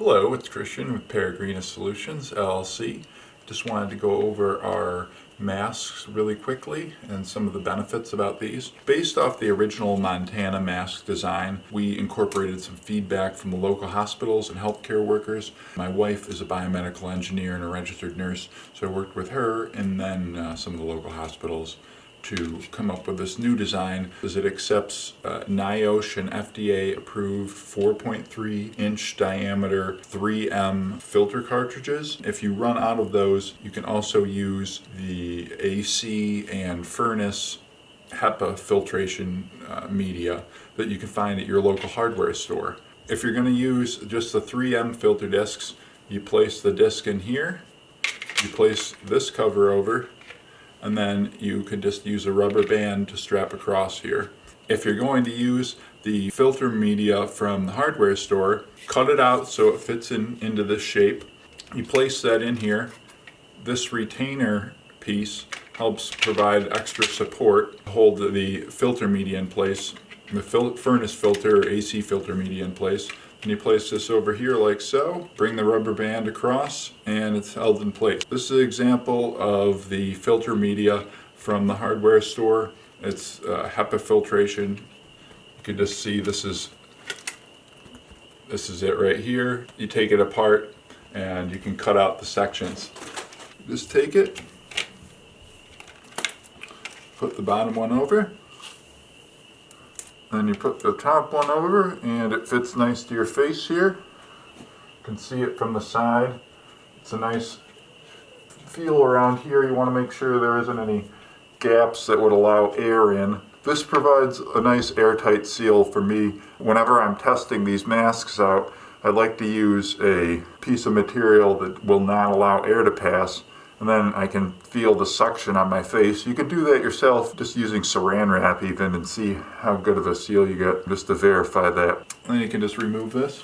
Hello, it's Christian with Peregrinus Solutions LLC. Just wanted to go over our masks really quickly and some of the benefits about these. Based off the original Montana mask design, we incorporated some feedback from the local hospitals and healthcare workers. My wife is a biomedical engineer and a registered nurse, so I worked with her and then some of the local hospitals to come up with this new design, as it accepts NIOSH and FDA approved 4.3 inch diameter 3M filter cartridges. If you run out of those, you can also use the AC and furnace HEPA filtration media that you can find at your local hardware store. If you're going to use just the 3M filter discs, you place the disc in here, you place this cover over, and then you could just use a rubber band to strap across here. If you're going to use the filter media from the hardware store, cut it out so it fits into this shape. You place that in here. This retainer piece helps provide extra support to hold the filter media in place, the furnace filter or AC filter media in place. And you place this over here like so, bring the rubber band across, and it's held in place. This is an example of the filter media from the hardware store. It's HEPA filtration. You can just see this is it right here. You take it apart and you can cut out the sections. Just take it, put the bottom one over, then you put the top one over, and it fits nice to your face here. You can see it from the side. It's a nice feel around here. You want to make sure there isn't any gaps that would allow air in. This provides a nice airtight seal for me. Whenever I'm testing these masks out, I like to use a piece of material that will not allow air to pass, and then I can feel the suction on my face. You can do that yourself just using saran wrap even and see how good of a seal you get just to verify that. And then you can just remove this.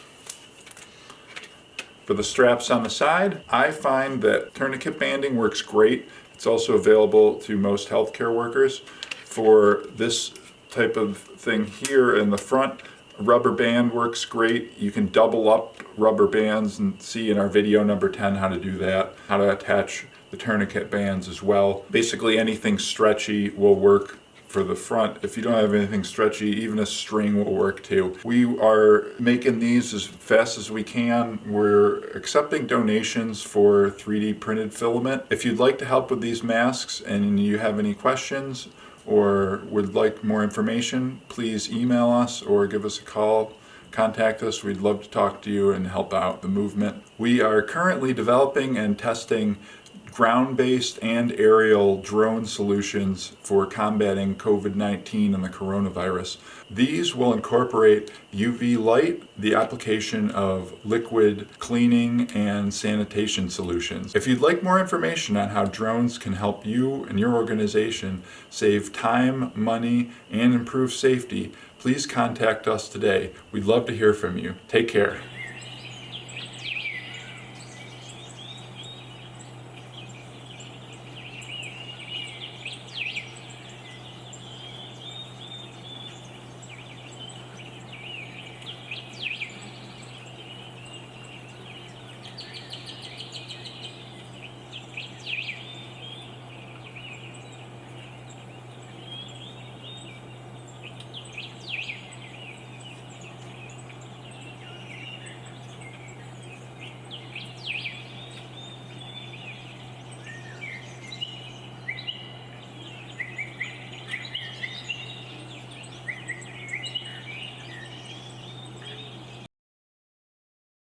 For the straps on the side, I find that tourniquet banding works great. It's also available to most healthcare workers. For this type of thing here in the front, a rubber band works great. You can double up rubber bands and see in our video number 10 how to do that, how to attach the tourniquet bands as well. Basically anything stretchy will work for the front. If you don't have anything stretchy, even a string will work too. We are making these as fast as we can. We're accepting donations for 3D printed filament. If you'd like to help with these masks and you have any questions or would like more information, please email us or give us a call. Contact us. We'd love to talk to you and help out the movement. We are currently developing and testing ground-based and aerial drone solutions for combating COVID19 and the coronavirus. These will incorporate UV light, the application of liquid cleaning and sanitation solutions. If you'd like more information on how drones can help you and your organization save time, money, and improve safety, please contact us today. We'd love to hear from you. Take care.